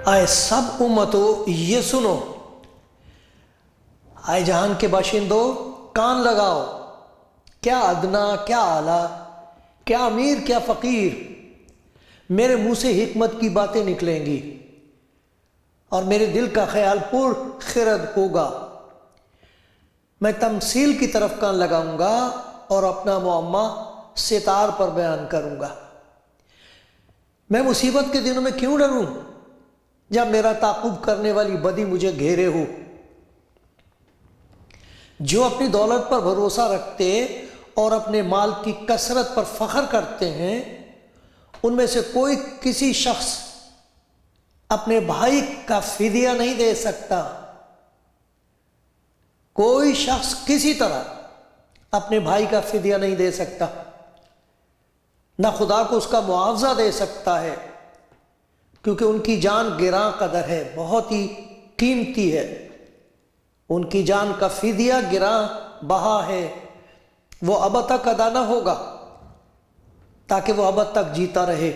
آئے سب امتو یہ سنو، آئے جہان کے باشندو کان لگاؤ، کیا ادنا کیا اعلیٰ، کیا امیر کیا فقیر، میرے منہ سے حکمت کی باتیں نکلیں گی اور میرے دل کا خیال پر خرد ہوگا۔ میں تمثیل کی طرف کان لگاؤں گا اور اپنا معمہ ستار پر بیان کروں گا۔ میں مصیبت کے دنوں میں کیوں ڈروں جب میرا تعاقب کرنے والی بدی مجھے گھیرے ہو۔ جو اپنی دولت پر بھروسہ رکھتے اور اپنے مال کی کثرت پر فخر کرتے ہیں، ان میں سے کوئی کسی شخص اپنے بھائی کا فدیہ نہیں دے سکتا۔ کوئی شخص کسی طرح اپنے بھائی کا فدیہ نہیں دے سکتا، نہ خدا کو اس کا معاوضہ دے سکتا ہے، کیونکہ ان کی جان گراں قدر ہے، بہت ہی قیمتی ہے۔ ان کی جان کا فدیہ گراں بہا ہے، وہ ابد تک ادا نہ ہوگا تاکہ وہ ابد تک جیتا رہے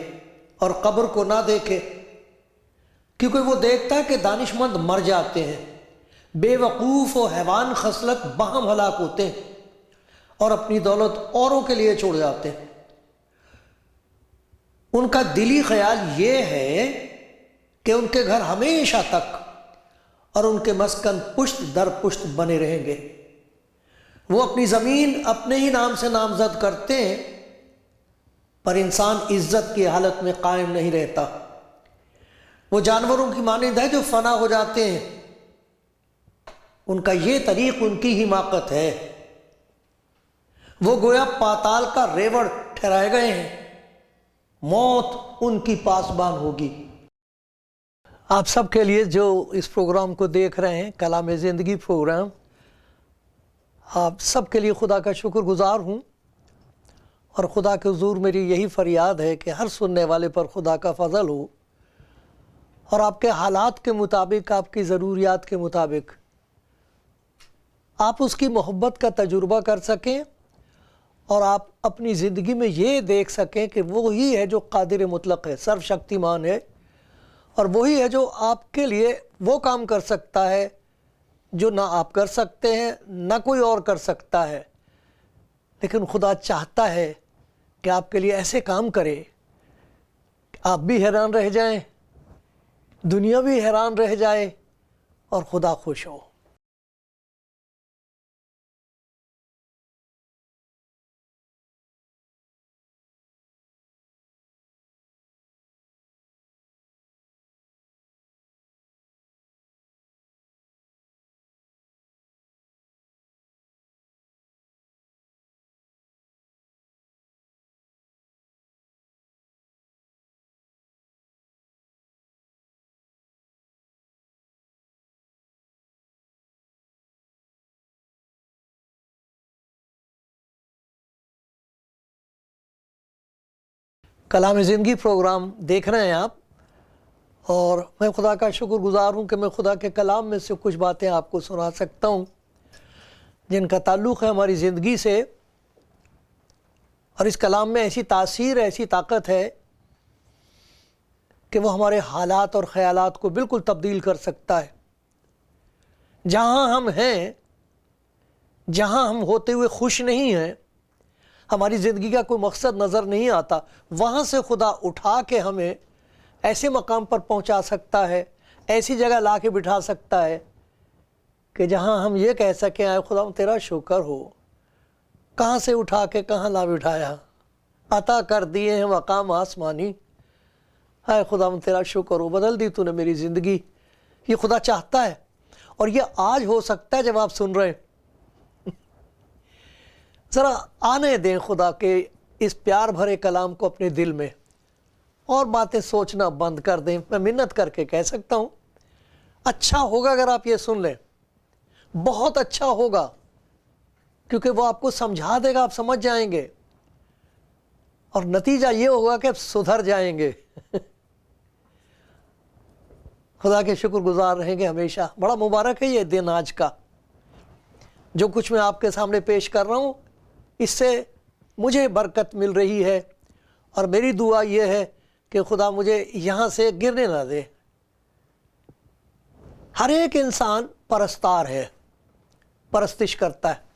اور قبر کو نہ دیکھے، کیونکہ وہ دیکھتا ہے کہ دانش مند مر جاتے ہیں، بے وقوف و حیوان خصلت باہم ہلاک ہوتے ہیں اور اپنی دولت اوروں کے لیے چھوڑ جاتے ہیں۔ ان کا دلی خیال یہ ہے کہ ان کے گھر ہمیشہ تک اور ان کے مسکن پشت در پشت بنے رہیں گے۔ وہ اپنی زمین اپنے ہی نام سے نامزد کرتے ہیں، پر انسان عزت کی حالت میں قائم نہیں رہتا۔ وہ جانوروں کی مانند ہے جو فنا ہو جاتے ہیں، ان کا یہ طریق ان کی حماقت ہے۔ وہ گویا پاتال کا ریوڑ ٹھہرائے گئے ہیں، موت ان کی پاسبان ہوگی۔ آپ سب کے لیے جو اس پروگرام کو دیکھ رہے ہیں، کلام زندگی پروگرام، آپ سب کے لیے خدا کا شکر گزار ہوں، اور خدا کے حضور میری یہی فریاد ہے کہ ہر سننے والے پر خدا کا فضل ہو اور آپ کے حالات کے مطابق، آپ کی ضروریات کے مطابق آپ اس کی محبت کا تجربہ کر سکیں اور آپ اپنی زندگی میں یہ دیکھ سکیں کہ وہی ہے جو قادر مطلق ہے، سرو شکتیمان ہے، اور وہی ہے جو آپ کے لیے وہ کام کر سکتا ہے جو نہ آپ کر سکتے ہیں نہ کوئی اور کر سکتا ہے۔ لیکن خدا چاہتا ہے کہ آپ کے لیے ایسے کام کرے کہ آپ بھی حیران رہ جائیں، دنیا بھی حیران رہ جائے اور خدا خوش ہو۔ کلام زندگی پروگرام دیکھ رہے ہیں آپ، اور میں خدا کا شکر گزار ہوں کہ میں خدا کے کلام میں سے کچھ باتیں آپ کو سنا سکتا ہوں جن کا تعلق ہے ہماری زندگی سے، اور اس کلام میں ایسی تاثیر، ایسی طاقت ہے کہ وہ ہمارے حالات اور خیالات کو بالکل تبدیل کر سکتا ہے۔ جہاں ہم ہیں، جہاں ہم ہوتے ہوئے خوش نہیں ہیں، ہماری زندگی کا کوئی مقصد نظر نہیں آتا، وہاں سے خدا اٹھا کے ہمیں ایسے مقام پر پہنچا سکتا ہے، ایسی جگہ لا کے بٹھا سکتا ہے کہ جہاں ہم یہ کہہ سکیں، اے خدا تیرا شکر ہو، کہاں سے اٹھا کے کہاں لا بٹھایا، عطا کر دیے ہیں مقام آسمانی، اے خدا تیرا شکر ہو، بدل دی تو نے میری زندگی۔ یہ خدا چاہتا ہے، اور یہ آج ہو سکتا ہے جب آپ سن رہے ہیں۔ ذرا آنے دیں خدا کے اس پیار بھرے کلام کو اپنے دل میں، اور باتیں سوچنا بند کر دیں۔ میں منت کر کے کہہ سکتا ہوں، اچھا ہوگا اگر آپ یہ سن لیں، بہت اچھا ہوگا، کیونکہ وہ آپ کو سمجھا دے گا، آپ سمجھ جائیں گے، اور نتیجہ یہ ہوگا کہ آپ سدھر جائیں گے، خدا کے شکر گزار رہیں گے ہمیشہ۔ بڑا مبارک ہے یہ دن آج کا، جو کچھ میں آپ کے سامنے پیش کر رہا ہوں اس سے مجھے برکت مل رہی ہے، اور میری دعا یہ ہے کہ خدا مجھے یہاں سے گرنے نہ دے۔ ہر ایک انسان پرستار ہے، پرستش کرتا ہے،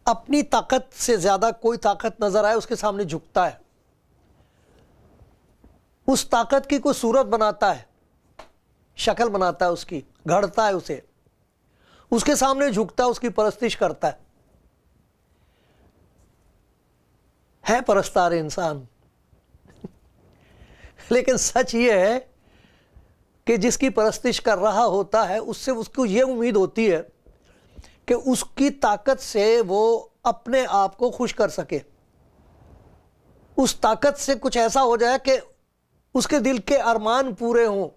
اپنی طاقت سے زیادہ کوئی طاقت نظر آئے اس کے سامنے جھکتا ہے، اس طاقت کی کوئی صورت بناتا ہے، شکل بناتا ہے، اس کی گھڑتا ہے، اسے اس کے سامنے جھکتا ہے، اس کی پرستش کرتا ہے پرستار انسان۔ لیکن سچ یہ ہے کہ جس کی پرستش کر رہا ہوتا ہے اس سے اس کو یہ امید ہوتی ہے کہ اس کی طاقت سے وہ اپنے آپ کو خوش کر سکے، اس طاقت سے کچھ ایسا ہو جائے کہ اس کے دل کے ارمان پورے ہوں۔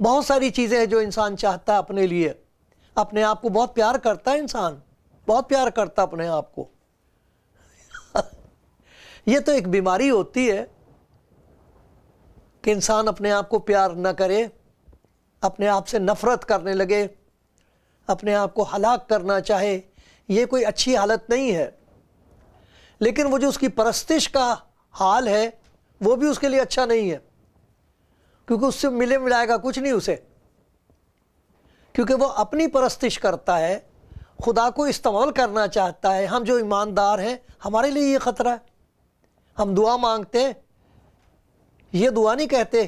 بہت ساری چیزیں ہیں جو انسان چاہتا ہے اپنے لیے، اپنے آپ کو بہت پیار کرتا ہے انسان، بہت پیار کرتا ہے اپنے آپ کو۔ یہ تو ایک بیماری ہوتی ہے کہ انسان اپنے آپ کو پیار نہ کرے، اپنے آپ سے نفرت کرنے لگے، اپنے آپ کو ہلاک کرنا چاہے۔ یہ کوئی اچھی حالت نہیں ہے، لیکن وہ جو اس کی پرستش کا حال ہے وہ بھی اس کے لیے اچھا نہیں ہے، کیونکہ اس سے ملائے گا کچھ نہیں اسے، کیونکہ وہ اپنی پرستش کرتا ہے، خدا کو استعمال کرنا چاہتا ہے۔ ہم جو ایماندار ہیں ہمارے لیے یہ خطرہ ہے، ہم دعا مانگتے ہیں، یہ دعا نہیں کہتے،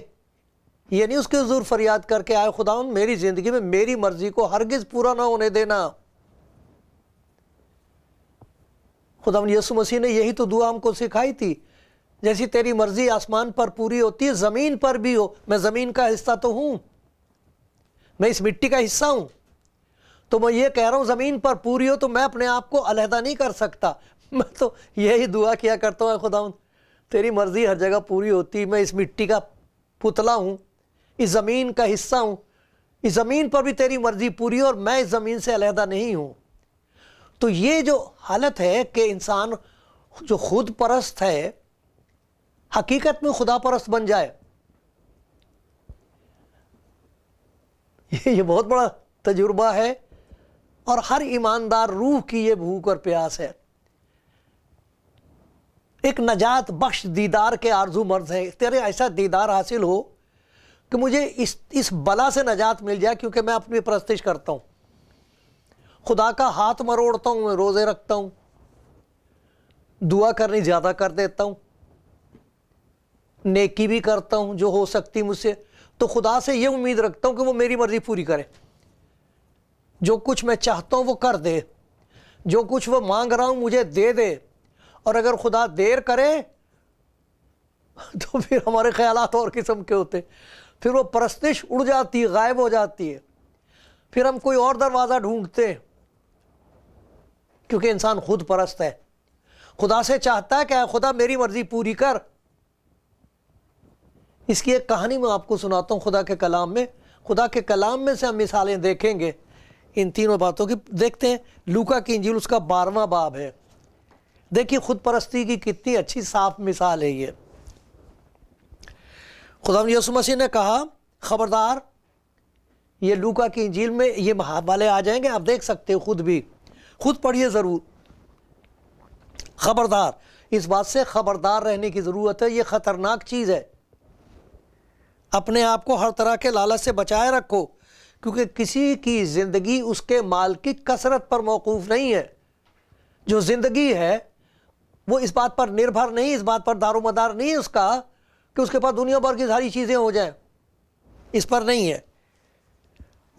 یہ نہیں اس کے حضور فریاد کر کے آئے خداوند میری زندگی میں میری مرضی کو ہرگز پورا نہ ہونے دینا۔ خداوند یسوع مسیح نے یہی تو دعا ہم کو سکھائی تھی، جیسی تیری مرضی آسمان پر پوری ہوتی ہے زمین پر بھی ہو۔ میں زمین کا حصہ تو ہوں، میں اس مٹی کا حصہ ہوں، تو میں یہ کہہ رہا ہوں زمین پر پوری ہو، تو میں اپنے آپ کو علیحدہ نہیں کر سکتا، میں تو یہی دعا کیا کرتا ہوں، خداوند تیری مرضی ہر جگہ پوری ہوتی، میں اس مٹی کا پتلا ہوں، اس زمین کا حصہ ہوں، اس زمین پر بھی تیری مرضی پوری ہو اور میں اس زمین سے علیحدہ نہیں ہوں۔ تو یہ جو حالت ہے کہ انسان جو خود پرست ہے حقیقت میں خدا پرست بن جائے، یہ بہت بڑا تجربہ ہے، اور ہر ایماندار روح کی یہ بھوک اور پیاس ہے۔ ایک نجات بخش دیدار کے آرزو مرد ہے، تیرے ایسا دیدار حاصل ہو کہ مجھے اس بلا سے نجات مل جائے، کیونکہ میں اپنی پرستش کرتا ہوں، خدا کا ہاتھ مروڑتا ہوں، میں روزے رکھتا ہوں، دعا کرنی زیادہ کر دیتا ہوں، نیکی بھی کرتا ہوں جو ہو سکتی مجھ سے، تو خدا سے یہ امید رکھتا ہوں کہ وہ میری مرضی پوری کرے، جو کچھ میں چاہتا ہوں وہ کر دے، جو کچھ وہ مانگ رہا ہوں مجھے دے دے۔ اور اگر خدا دیر کرے تو پھر ہمارے خیالات اور قسم کے ہوتے، پھر وہ پرستش اڑ جاتی ہے، غائب ہو جاتی ہے، پھر ہم کوئی اور دروازہ ڈھونڈتے ہیں، کیونکہ انسان خود پرست ہے، خدا سے چاہتا ہے کہ اے خدا میری مرضی پوری کر۔ اس کی ایک کہانی میں آپ کو سناتا ہوں خدا کے کلام میں، خدا کے کلام میں سے ہم مثالیں دیکھیں گے ان تینوں باتوں کی۔ دیکھتے ہیں لوکا کی انجیل، اس کا 12واں باب ہے، دیکھیے خود پرستی کی کتنی اچھی صاف مثال ہے یہ۔ خدا یسوع مسیح نے کہا خبردار، یہ لوکا کی انجیل میں یہ حوالے آ جائیں گے، آپ دیکھ سکتے ہو، خود پڑھیے ضرور۔ خبردار، اس بات سے خبردار رہنے کی ضرورت ہے، یہ خطرناک چیز ہے۔ اپنے آپ کو ہر طرح کے لالچ سے بچائے رکھو، کیونکہ کسی کی زندگی اس کے مال کی کثرت پر موقوف نہیں ہے۔ جو زندگی ہے وہ اس بات پر نربھر نہیں، اس بات پر دار و مدار نہیں ہے اس کا کہ اس کے پاس دنیا بھر کی ساری چیزیں ہو جائیں، اس پر نہیں ہے۔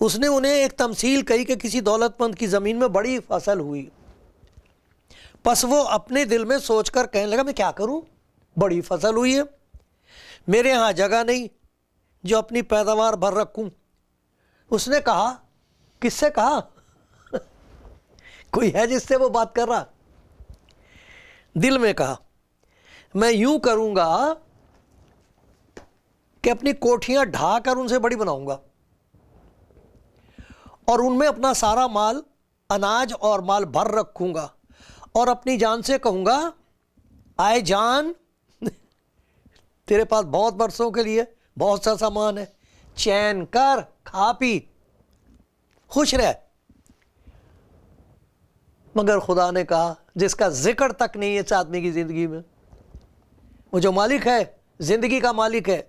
اس نے انہیں ایک تمثیل کہی کہ کسی دولت مند کی زمین میں بڑی فصل ہوئی، پس وہ اپنے دل میں سوچ کر کہنے لگا میں کیا کروں، بڑی فصل ہوئی ہے، میرے ہاں جگہ نہیں جو اپنی پیداوار بھر رکھوں۔ اس نے کہا، کس سے کہا؟ کوئی ہے جس سے وہ بات کر رہا؟ دل میں کہا میں یوں کروں گا کہ اپنی کوٹھیاں ڈھا کر ان سے بڑی بناؤں گا اور ان میں اپنا سارا مال، اناج اور مال بھر رکھوں گا، اور اپنی جان سے کہوں گا آئے جان تیرے پاس بہت برسوں کے لیے بہت سا سامان ہے، چین کر، کھا پی، خوش رہ۔ مگر خدا نے کہا جس کا ذکر تک نہیں ہے اس آدمی کی زندگی میں، وہ جو مالک ہے، زندگی کا مالک ہے،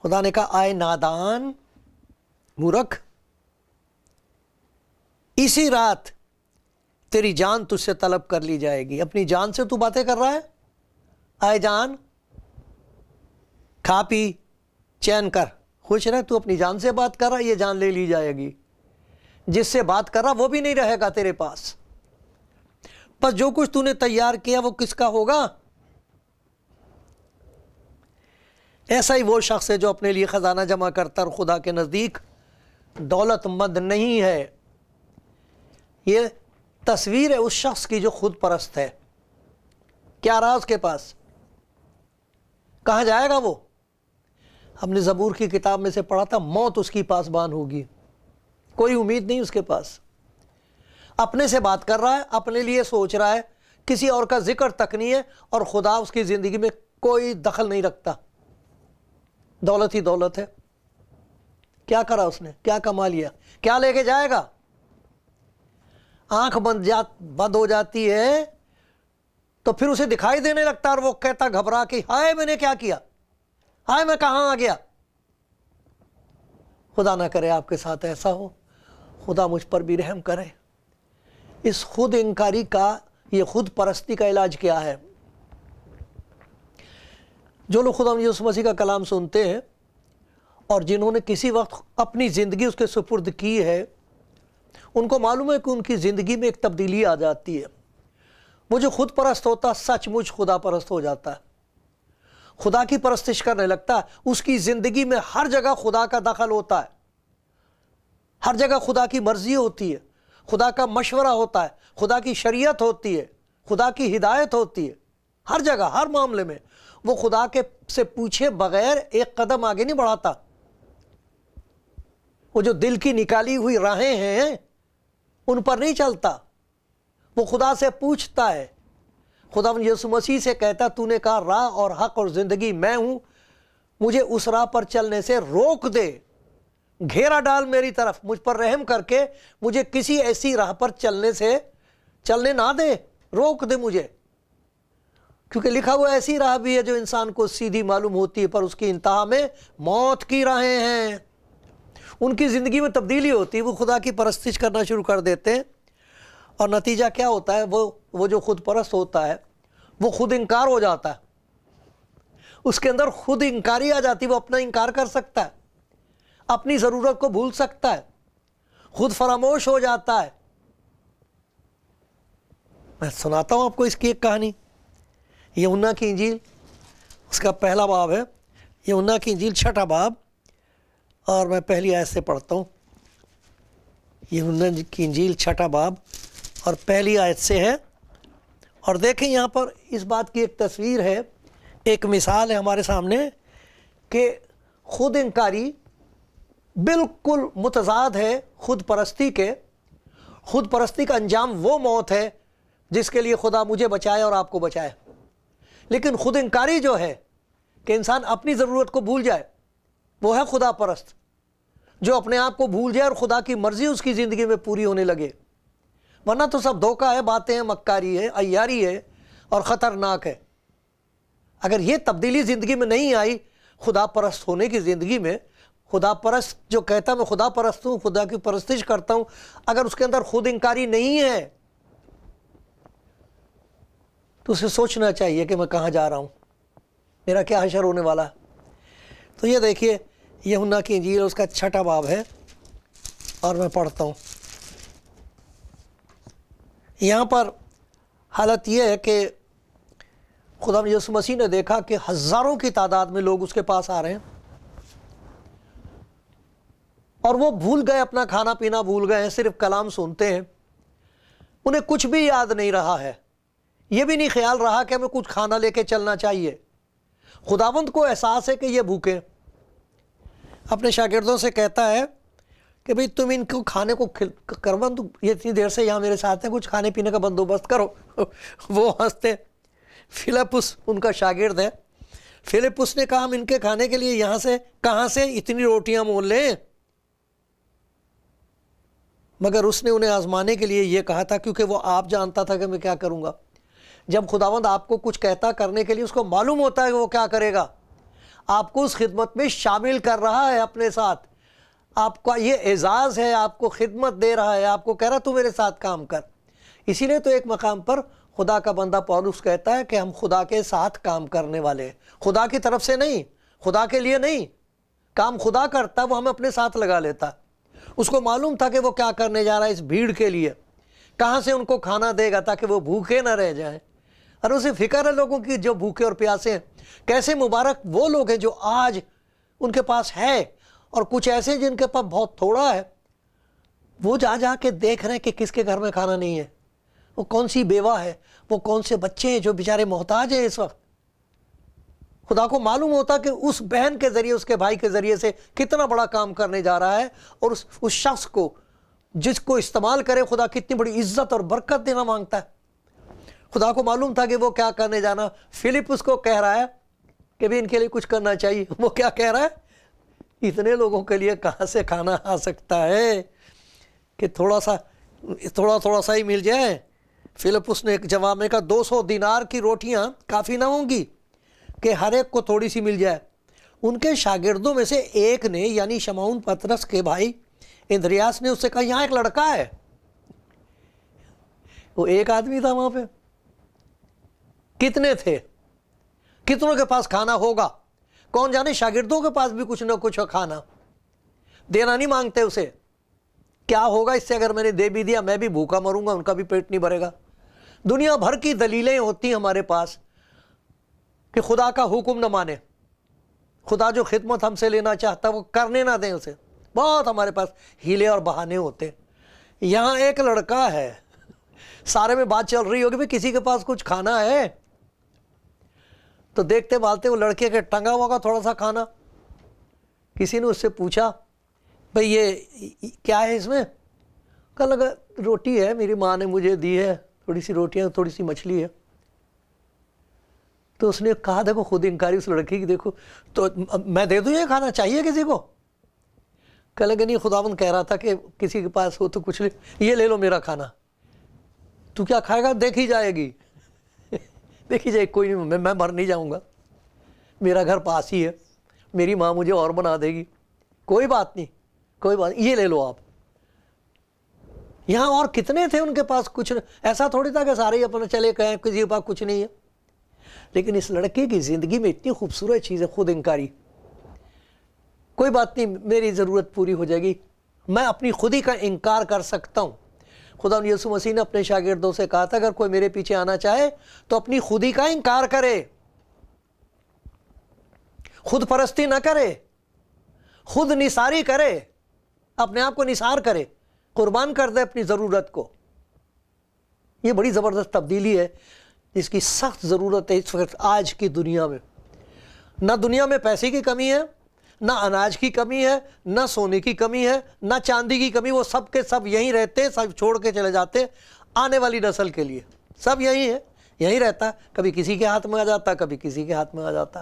خدا نے کہا آئے نادان مورکھ، اسی رات تیری جان تجھ سے طلب کر لی جائے گی۔ اپنی جان سے تو باتیں کر رہا ہے، آئے جان کھا پی چین کر خوش رہ، تو اپنی جان سے بات کر رہا ہے، یہ جان لے لی جائے گی۔ جس سے بات کر رہا وہ بھی نہیں رہے گا تیرے پاس، بس جو کچھ تو نے تیار کیا وہ کس کا ہوگا؟ ایسا ہی وہ شخص ہے جو اپنے لیے خزانہ جمع کرتا اور خدا کے نزدیک دولت مند نہیں ہے۔ یہ تصویر ہے اس شخص کی جو خود پرست ہے۔ کیا رہا اس کے پاس؟ کہاں جائے گا وہ؟ ہم نے زبور کی کتاب میں سے پڑھا تھا، موت اس کی پاسبان ہوگی، کوئی امید نہیں اس کے پاس۔ اپنے سے بات کر رہا ہے، اپنے لیے سوچ رہا ہے، کسی اور کا ذکر تک نہیں ہے، اور خدا اس کی زندگی میں کوئی دخل نہیں رکھتا۔ دولت ہی دولت ہے۔ کیا کرا اس نے؟ کیا کما لیا؟ کیا لے کے جائے گا؟ آنکھ بند ہو جاتی ہے تو پھر اسے دکھائی دینے لگتا ہے، اور وہ کہتا گھبرا کہ ہائے میں نے کیا کیا، ہائے میں کہاں آ گیا۔ خدا نہ کرے آپ کے ساتھ ایسا ہو، خدا مجھ پر بھی رحم کرے۔ اس خود انکاری کا، یہ خود پرستی کا علاج کیا ہے؟ جو لوگ خدا یسوع مسیح کا کلام سنتے ہیں اور جنہوں نے کسی وقت اپنی زندگی اس کے سپرد کی ہے، ان کو معلوم ہے کہ ان کی زندگی میں ایک تبدیلی آ جاتی ہے۔ وہ جو خود پرست ہوتا سچ مچ خدا پرست ہو جاتا ہے، خدا کی پرستش کرنے لگتا ہے۔ اس کی زندگی میں ہر جگہ خدا کا دخل ہوتا ہے، ہر جگہ خدا کی مرضی ہوتی ہے، خدا کا مشورہ ہوتا ہے، خدا کی شریعت ہوتی ہے، خدا کی ہدایت ہوتی ہے۔ ہر جگہ، ہر معاملے میں وہ خدا کے سے پوچھے بغیر ایک قدم آگے نہیں بڑھاتا۔ وہ جو دل کی نکالی ہوئی راہیں ہیں ان پر نہیں چلتا، وہ خدا سے پوچھتا ہے۔ خدا یسوع مسیح سے کہتا تو نے کہا راہ اور حق اور زندگی میں ہوں، مجھے اس راہ پر چلنے سے روک دے، گھیرا ڈال میری طرف، مجھ پر رحم کر کے مجھے کسی ایسی راہ پر چلنے نہ دے، روک دے مجھے، کیونکہ لکھا ہوا ایسی راہ بھی ہے جو انسان کو سیدھی معلوم ہوتی ہے پر اس کی انتہا میں موت کی راہیں ہیں۔ ان کی زندگی میں تبدیلی ہوتی ہے، وہ خدا کی پرستش کرنا شروع کر دیتے ہیں، اور نتیجہ کیا ہوتا ہے؟ وہ جو خود پرست ہوتا ہے وہ خود انکار ہو جاتا ہے، اس کے اندر خود انکاری آ جاتی ہے، وہ اپنا انکار کر سکتا ہے، اپنی ضرورت کو بھول سکتا ہے، خود فراموش ہو جاتا ہے۔ میں سناتا ہوں آپ کو اس کی ایک کہانی۔ یوحنا کی انجیل اس کا پہلا باب ہے، یوحنا کی انجیل 6 باب، اور میں پہلی آیت سے پڑھتا ہوں۔ یوحنا کی انجیل 6 باب اور پہلی آیت سے ہے، اور دیکھیں یہاں پر اس بات کی ایک تصویر ہے، ایک مثال ہے ہمارے سامنے کہ خود انکاری بالکل متضاد ہے خود پرستی کے۔ خود پرستی کا انجام وہ موت ہے جس کے لیے خدا مجھے بچائے اور آپ کو بچائے، لیکن خود انکاری جو ہے کہ انسان اپنی ضرورت کو بھول جائے، وہ ہے خدا پرست، جو اپنے آپ کو بھول جائے اور خدا کی مرضی اس کی زندگی میں پوری ہونے لگے۔ ورنہ تو سب دھوکہ ہے، باتیں ہیں، مکاری ہے، عیاری ہے اور خطرناک ہے۔ اگر یہ تبدیلی زندگی میں نہیں آئی، خدا پرست ہونے کی زندگی میں، خدا پرست جو کہتا میں خدا پرست ہوں، خدا کی پرستش کرتا ہوں، اگر اس کے اندر خود انکاری نہیں ہے تو اسے سوچنا چاہیے کہ میں کہاں جا رہا ہوں، میرا کیا حشر ہونے والا ہے۔ تو یہ دیکھیے یوحنا کی انجیل اس کا 6 باب ہے، اور میں پڑھتا ہوں۔ یہاں پر حالت یہ ہے کہ خدا یسوع مسیح نے دیکھا کہ ہزاروں کی تعداد میں لوگ اس کے پاس آ رہے ہیں، اور وہ بھول گئے، اپنا کھانا پینا بھول گئے ہیں، صرف کلام سنتے ہیں، انہیں کچھ بھی یاد نہیں رہا ہے، یہ بھی نہیں خیال رہا کہ ہمیں کچھ کھانا لے کے چلنا چاہیے، خداوند کو احساس ہے کہ یہ بھوکے، اپنے شاگردوں سے کہتا ہے کہ بھئی تم ان کو کھانے کو کرو، یہ اتنی دیر سے یہاں میرے ساتھ ہیں، کچھ کھانے پینے کا بندوبست کرو۔ وہ ہنستے۔ فلپس ان کا شاگرد ہے، فلپس نے کہا ہم ان کے کھانے کے لیے یہاں سے کہاں سے اتنی روٹیاں مول لیں؟ مگر اس نے انہیں آزمانے کے لیے یہ کہا تھا، کیونکہ وہ آپ جانتا تھا کہ میں کیا کروں گا۔ جب خداوند آپ کو کچھ کہتا کرنے کے لیے، اس کو معلوم ہوتا ہے کہ وہ کیا کرے گا، آپ کو اس خدمت میں شامل کر رہا ہے اپنے ساتھ، آپ کا یہ اعزاز ہے، آپ کو خدمت دے رہا ہے، آپ کو کہہ رہا تو میرے ساتھ کام کر۔ اسی لیے تو ایک مقام پر خدا کا بندہ پولس کہتا ہے کہ ہم خدا کے ساتھ کام کرنے والے ہیں، خدا کی طرف سے نہیں، خدا کے لیے نہیں، کام خدا کرتا وہ ہمیں اپنے ساتھ لگا لیتا۔ اس کو معلوم تھا کہ وہ کیا کرنے جا رہا ہے اس بھیڑ کے لیے، کہاں سے ان کو کھانا دے گا تاکہ وہ بھوکے نہ رہ جائیں، اور اسے فکر ہے لوگوں کی جو بھوکے اور پیاسے ہیں۔ کیسے مبارک وہ لوگ ہیں جو آج ان کے پاس ہے، اور کچھ ایسے جن کے پاس بہت تھوڑا ہے، وہ جا جا کے دیکھ رہے ہیں کہ کس کے گھر میں کھانا نہیں ہے، وہ کون سی بیوہ ہے، وہ کون سے بچے ہیں جو بیچارے محتاج ہیں اس وقت۔ خدا کو معلوم ہوتا کہ اس بہن کے ذریعے، اس کے بھائی کے ذریعے سے کتنا بڑا کام کرنے جا رہا ہے، اور اس شخص کو جس کو استعمال کرے خدا کتنی بڑی عزت اور برکت دینا مانگتا ہے۔ خدا کو معلوم تھا کہ وہ کیا کرنے جانا۔ فلپس کو کہہ رہا ہے کہ بھی ان کے لیے کچھ کرنا چاہیے۔ وہ کیا کہہ رہا ہے؟ اتنے لوگوں کے لیے کہاں سے کھانا آ سکتا ہے کہ تھوڑا سا ہی مل جائے۔ فلپس نے ایک جواب میں کہا 200 دینار کی روٹیاں کافی نہ ہوں گی کہ ہر ایک کو تھوڑی سی مل جائے۔ ان کے شاگردوں میں سے ایک نے، یعنی شمعون پطرس کے بھائی اندریاس نے اس سے کہا یہاں ایک لڑکا ہے۔ وہ ایک آدمی تھا وہاں پہ، کتنے تھے؟ کتنوں کے پاس کھانا ہوگا؟ کون جانے شاگردوں کے پاس بھی کچھ نہ کچھ کھانا، دینا نہیں مانگتے اسے۔ کیا ہوگا اس سے اگر میں نے دے بھی دیا؟ میں بھی بھوکا مروں گا، ان کا بھی پیٹ نہیں بھرے گا۔ دنیا بھر کی دلیلیں ہوتی ہیں ہمارے پاس کہ خدا کا حکم نہ مانے، خدا جو خدمت ہم سے لینا چاہتا ہے وہ کرنے نہ دیں اسے۔ بہت ہمارے پاس ہیلے اور بہانے ہوتے ہیں۔ یہاں ایک لڑکا ہے، سارے میں بات چل رہی ہوگی بھی کسی کے پاس کچھ کھانا ہے، تو دیکھتے بالتے وہ لڑکے کے ٹنگا ہوا کا تھوڑا سا کھانا۔ کسی نے اس سے پوچھا بھئی یہ کیا ہے اس میں؟ کہا لگا روٹی ہے، میری ماں نے مجھے دی ہے، تھوڑی سی روٹیاں، تھوڑی سی مچھلی ہے۔ تو اس نے کہا دیکھو خود انکاری اس لڑکی کی، دیکھو تو میں دے دوں، یہ کھانا چاہیے کسی کو؟ کہا لگا نہیں، خداوند کہہ رہا تھا کہ کسی کے پاس ہو تو کچھ یہ لے لو میرا کھانا۔ تو کیا کھائے گا؟ دیکھی جائے گی، دیکھی جائے، کوئی نہیں، میں مر نہیں جاؤں گا، میرا گھر پاس ہی ہے، میری ماں مجھے اور بنا دے گی، کوئی بات نہیں، کوئی بات نہیں، یہ لے لو آپ۔ یہاں اور کتنے تھے ان کے پاس کچھ، ایسا تھوڑی تھا کہ سارے ہی اپنا چلے گئے، کسی کے پاس کچھ نہیں ہے۔ لیکن اس لڑکے کی زندگی میں اتنی خوبصورت چیز ہے خود انکاری۔ کوئی بات نہیں، میری ضرورت پوری ہو جائے گی، میں اپنی خودی کا انکار کر سکتا ہوں۔ خدا یسوع مسیح نے اپنے شاگردوں سے کہا تھا اگر کوئی میرے پیچھے آنا چاہے تو اپنی خودی کا انکار کرے، خود پرستی نہ کرے، خود نثاری کرے، اپنے آپ کو نثار کرے، قربان کر دے اپنی ضرورت کو۔ یہ بڑی زبردست تبدیلی ہے جس کی سخت ضرورت ہے اس وقت آج کی دنیا میں۔ نہ دنیا میں پیسے کی کمی ہے، نہ اناج کی کمی ہے، نہ سونے کی کمی ہے، نہ چاندی کی کمی، وہ سب کے سب یہیں رہتے، سب چھوڑ کے چلے جاتے آنے والی نسل کے لیے، سب یہیں ہے، یہیں رہتا، کبھی کسی کے ہاتھ میں آ جاتا، کبھی کسی کے ہاتھ میں آ جاتا۔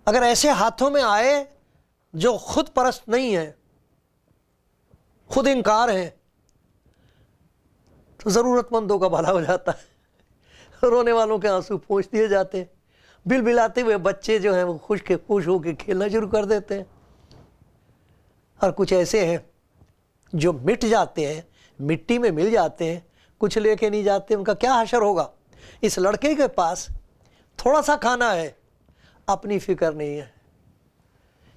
اگر ایسے ہاتھوں میں آئے جو خود پرست نہیں ہے، خود انکار ہیں، تو ضرورت مندوں کا بھلا ہو جاتا ہے، رونے والوں کے آنسو پونچھ دیے جاتے ہیں، بل بلاتے ہوئے بچے جو ہیں وہ خوش ہو کے کھیلنا شروع کر دیتے ہیں۔ اور کچھ ایسے ہیں جو مٹ جاتے ہیں، مٹی میں مل جاتے ہیں، کچھ لے کے نہیں جاتے، ان کا کیا حشر ہوگا۔ اس لڑکے کے پاس تھوڑا سا کھانا ہے، اپنی فکر نہیں ہے۔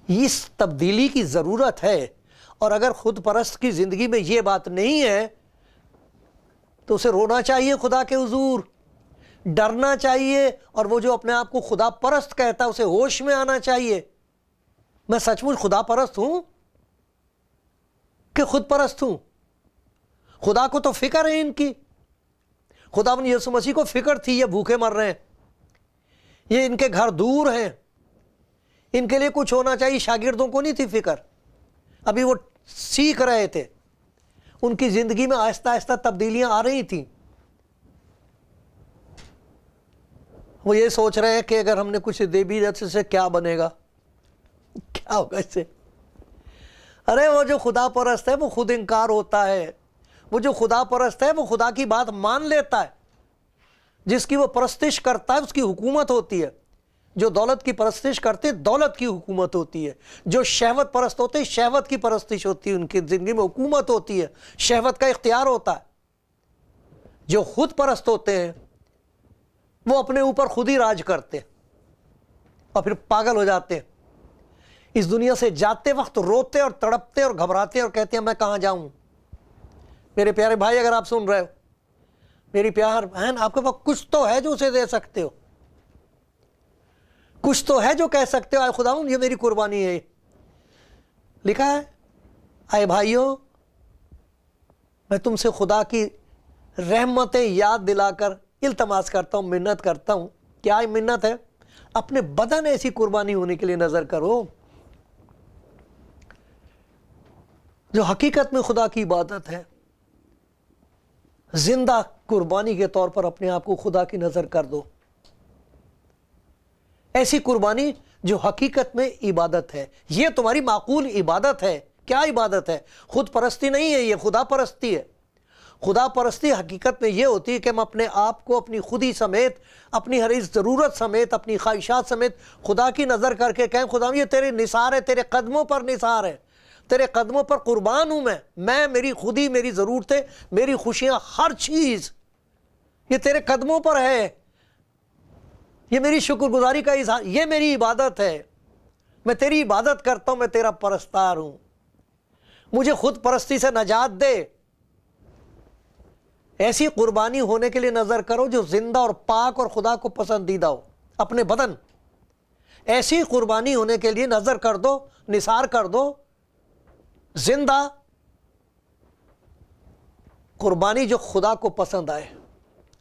اس تبدیلی کی ضرورت ہے، اور اگر خود پرست کی زندگی میں یہ بات نہیں ہے تو اسے رونا چاہیے خدا کے حضور، ڈرنا چاہیے، اور وہ جو اپنے آپ کو خدا پرست کہتا ہے اسے ہوش میں آنا چاہیے، میں سچ مچ خدا پرست ہوں کہ خود پرست ہوں؟ خدا کو تو فکر ہے ان کی، خدا یسوع مسیح کو فکر تھی یہ بھوکے مر رہے ہیں، یہ ان کے گھر دور ہیں، ان کے لیے کچھ ہونا چاہیے. شاگردوں کو نہیں تھی فکر، ابھی وہ سیکھ رہے تھے، ان کی زندگی میں آہستہ آہستہ تبدیلیاں آ رہی تھیں. وہ یہ سوچ رہے ہیں کہ اگر ہم نے کچھ دے بھی دیا سے کیا بنے گا، کیا ہوگا اس سے. ارے وہ جو خدا پرست ہے وہ خود انکار ہوتا ہے. وہ جو خدا پرست ہے وہ خدا کی بات مان لیتا ہے. جس کی وہ پرستش کرتا ہے اس کی حکومت ہوتی ہے. جو دولت کی پرستش کرتے دولت کی حکومت ہوتی ہے. جو شہوت پرست ہوتے شہوت کی پرستش ہوتی ہے. ان کی زندگی میں حکومت ہوتی ہے، شہوت کا اختیار ہوتا ہے. جو خود پرست ہوتے ہیں وہ اپنے اوپر خود ہی راج کرتے ہیں اور پھر پاگل ہو جاتے ہیں. اس دنیا سے جاتے وقت روتے اور تڑپتے اور گھبراتے اور کہتے ہیں میں کہاں جاؤں. میرے پیارے بھائی اگر آپ سن رہے ہو، میری پیار بہن، آپ کے پاس کچھ تو ہے جو اسے دے سکتے ہو، کچھ تو ہے جو کہہ سکتے ہو آئے خداوند یہ میری قربانی ہے. لکھا ہے آئے بھائیوں، میں تم سے خدا کی رحمتیں یاد دلا کر التماس کرتا ہوں، منت کرتا ہوں. کیا منت ہے؟ اپنے بدن ایسی قربانی ہونے کے لیے نظر کرو جو حقیقت میں خدا کی عبادت ہے. زندہ قربانی کے طور پر اپنے آپ کو خدا کی نظر کر دو. ایسی قربانی جو حقیقت میں عبادت ہے. یہ تمہاری معقول عبادت ہے. کیا عبادت ہے؟ خود پرستی نہیں ہے، یہ خدا پرستی ہے. خدا پرستی حقیقت میں یہ ہوتی ہے کہ ہم اپنے آپ کو اپنی خودی سمیت، اپنی ہر ایک ضرورت سمیت، اپنی خواہشات سمیت خدا کی نظر کر کے کہیں خدا یہ تیرے نثار ہے، تیرے قدموں پر نثار ہے، تیرے قدموں پر قربان ہوں میں میری خودی، میری ضرورتیں، میری خوشیاں، ہر چیز یہ تیرے قدموں پر ہے. یہ میری شکر گزاری کا اظہار، یہ میری عبادت ہے. میں تیری عبادت کرتا ہوں، میں تیرا پرستار ہوں. مجھے خود پرستی سے نجات دے. ایسی قربانی ہونے کے لیے نظر کرو جو زندہ اور پاک اور خدا کو پسندیدہ ہو. اپنے بدن ایسی قربانی ہونے کے لیے نظر کر دو، نثار کر دو. زندہ قربانی جو خدا کو پسند آئے،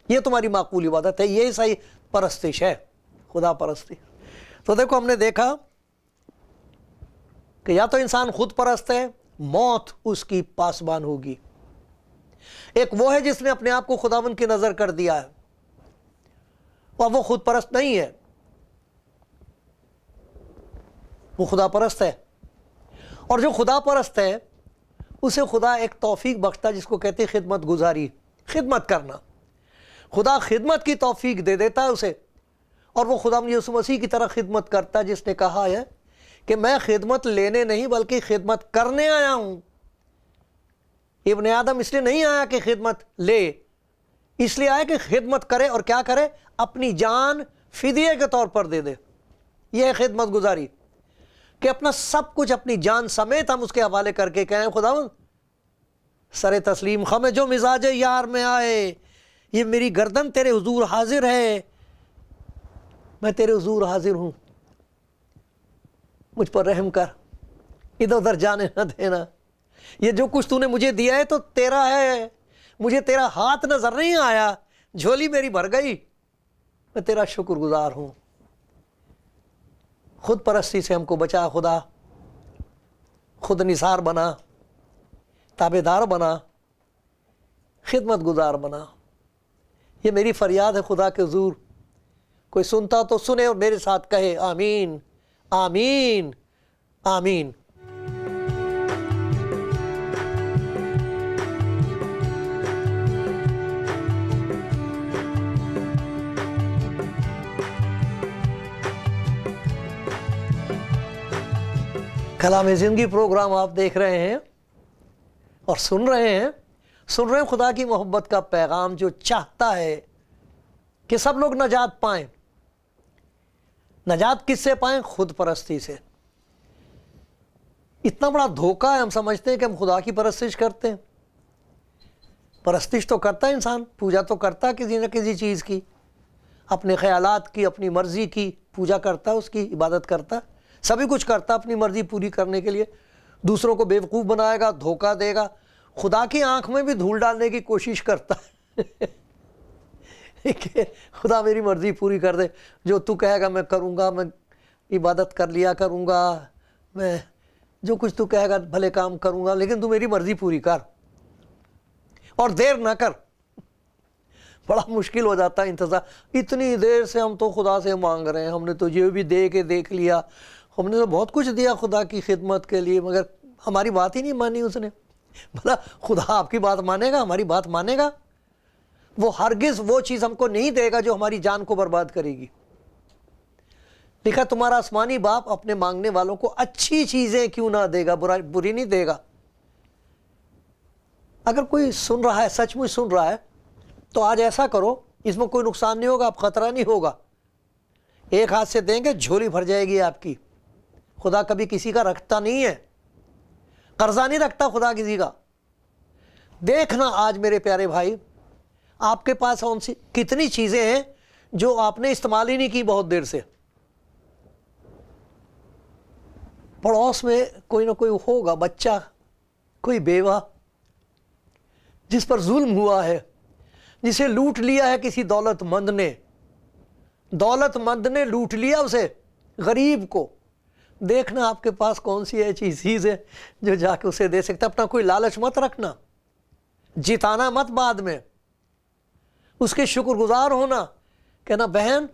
یہ تمہاری معقول عبادت ہے. یہی صحیح پرستش ہے، خدا پرستی. تو دیکھو ہم نے دیکھا کہ یا تو انسان خود پرست ہے، موت اس کی پاسبان ہوگی. ایک وہ ہے جس نے اپنے آپ کو خداوند کی نظر کر دیا ہے اور وہ خود پرست نہیں ہے، وہ خدا پرست ہے. اور جو خدا پرست ہے اسے خدا ایک توفیق بخشتا جس کو کہتے ہیں خدمت گزاری، خدمت کرنا. خدا خدمت کی توفیق دے دیتا ہے اسے، اور وہ خداوند یسوع مسیح کی طرح خدمت کرتا ہے جس نے کہا ہے کہ میں خدمت لینے نہیں بلکہ خدمت کرنے آیا ہوں. ابن آدم اس لیے نہیں آیا کہ خدمت لے، اس لیے آیا کہ خدمت کرے، اور کیا کرے؟ اپنی جان فدیے کے طور پر دے دے. یہ ہے خدمت گزاری، کہ اپنا سب کچھ اپنی جان سمیت ہم اس کے حوالے کر کے کہیں خداوند سر تسلیم خم جو مزاج یار میں آئے، یہ میری گردن تیرے حضور حاضر ہے، میں تیرے حضور حاضر ہوں، مجھ پر رحم کر، ادھر ادھر جانے نہ دینا. یہ جو کچھ تو نے مجھے دیا ہے تو تیرا ہے، مجھے تیرا ہاتھ نظر نہیں آیا، جھولی میری بھر گئی، میں تیرا شکر گزار ہوں. خود پرستی سے ہم کو بچا خدا. خود نثار بنا، تابع دار بنا، خدمت گزار بنا. یہ میری فریاد ہے خدا کے حضور. کوئی سنتا تو سنے اور میرے ساتھ کہے آمین آمین آمین. کلام زندگی پروگرام آپ دیکھ رہے ہیں اور سن رہے ہیں خدا کی محبت کا پیغام جو چاہتا ہے کہ سب لوگ نجات پائیں. نجات کس سے پائیں؟ خود پرستی سے. اتنا بڑا دھوکہ ہے، ہم سمجھتے ہیں کہ ہم خدا کی پرستش کرتے ہیں. پرستش تو کرتا ہے انسان، پوجا تو کرتا ہے کسی نہ کسی چیز کی، اپنے خیالات کی، اپنی مرضی کی پوجا کرتا ہے، اس کی عبادت کرتا ہے، سبھی کچھ کرتا اپنی مرضی پوری کرنے کے لیے. دوسروں کو بیوقوف بنائے گا، دھوکہ دے گا، خدا کی آنکھ میں بھی دھول ڈالنے کی کوشش کرتا ہے. کہ خدا میری مرضی پوری کر دے، جو تو کہے گا میں کروں گا، میں عبادت کر لیا کروں گا، میں جو کچھ تو کہے گا بھلے کام کروں گا، لیکن تو میری مرضی پوری کر اور دیر نہ کر۔ بڑا مشکل ہو جاتا ہے انتظار، اتنی دیر سے ہم تو خدا سے مانگ رہے ہیں، ہم نے تو یہ بھی دے کے دیکھ لیا، ہم نے تو بہت کچھ دیا خدا کی خدمت کے لیے، مگر ہماری بات ہی نہیں مانی اس نے۔ بھلا خدا آپ کی بات مانے گا، ہماری بات مانے گا؟ وہ ہرگز وہ چیز ہم کو نہیں دے گا جو ہماری جان کو برباد کرے گی۔ لکھا تمہارا آسمانی باپ اپنے مانگنے والوں کو اچھی چیزیں کیوں نہ دے گا، بری نہیں دے گا۔ اگر کوئی سن رہا ہے، سچ مچ سن رہا ہے، تو آج ایسا کرو، اس میں کوئی نقصان نہیں ہوگا، آپ خطرہ نہیں ہوگا، ایک ہاتھ سے دیں گے جھولی بھر جائے گی آپ کی۔ خدا کبھی کسی کا رکھتا نہیں ہے، قرضہ نہیں رکھتا خدا کسی کا۔ دیکھنا آج میرے پیارے بھائی، آپ کے پاس کتنی چیزیں ہیں جو آپ نے استعمال ہی نہیں کی بہت دیر سے۔ پڑوس میں کوئی نہ کوئی ہوگا، بچہ، کوئی بیوہ جس پر ظلم ہوا ہے، جسے لوٹ لیا ہے کسی دولت مند نے لوٹ لیا اسے، غریب کو۔ دیکھنا آپ کے پاس کون سی ایسی چیز ہے جو جا کے اسے دے سکتا۔ اپنا کوئی لالچ مت رکھنا، جتانا مت بعد میں، اس کے شکر گزار ہونا، کہنا بہن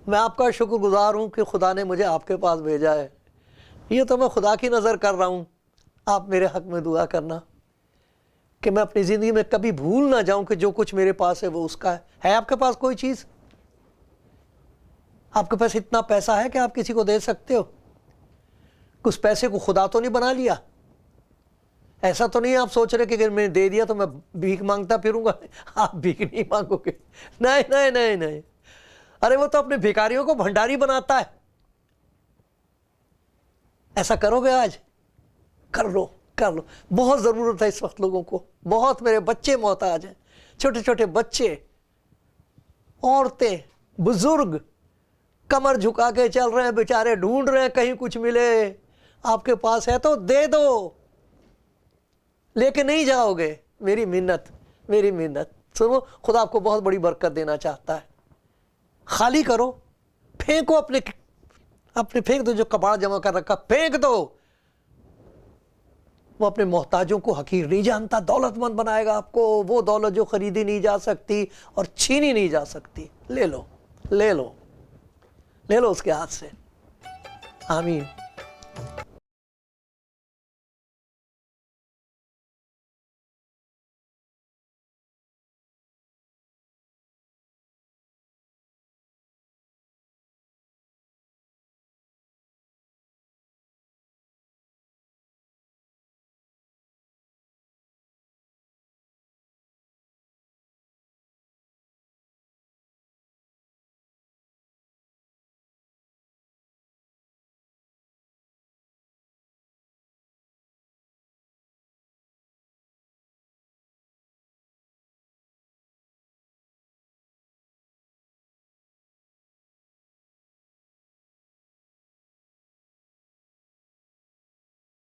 میں آپ کا شکر گزار ہوں کہ خدا نے مجھے آپ کے پاس بھیجا ہے، یہ تو میں خدا کی نظر کر رہا ہوں، آپ میرے حق میں دعا کرنا کہ میں اپنی زندگی میں کبھی بھول نہ جاؤں کہ جو کچھ میرے پاس ہے وہ اس کا ہے۔ آپ کے پاس کوئی چیز، آپ کے پاس اتنا پیسہ ہے کہ آپ کسی کو دے سکتے ہو؟ اس پیسے کو خدا تو نہیں بنا لیا؟ ایسا تو نہیں آپ سوچ رہے کہ اگر میں نے دے دیا تو میں بھیک مانگتا پھروں گا؟ آپ بھیک نہیں مانگو گے، نہیں نہیں نہیں نہیں، ارے وہ تو اپنے بھیکاریوں کو بھنڈاری بناتا ہے۔ ایسا کرو گے آج؟ کر لو کر لو، بہت ضرورت ہے اس وقت لوگوں کو، بہت۔ میرے بچے محتاج ہیں، چھوٹے چھوٹے بچے، عورتیں، بزرگ کمر جھکا کے چل رہے ہیں بیچارے، ڈھونڈ رہے ہیں کہیں کچھ ملے۔ آپ کے پاس ہے تو دے دو، لے کے نہیں جاؤ گے۔ میری منت سنو، خدا آپ کو بہت بڑی برکت دینا چاہتا ہے۔ خالی کرو، پھینکو، اپنے پھینک دو، جو کباڑ جمع کر رکھا پھینک دو۔ وہ اپنے محتاجوں کو حقیر نہیں جانتا، دولت مند بنائے گا آپ کو، وہ دولت جو خریدی نہیں جا سکتی اور چھینی نہیں جا سکتی۔ لے لو لے لو لے لو اس کے ہاتھ سے۔ آمین۔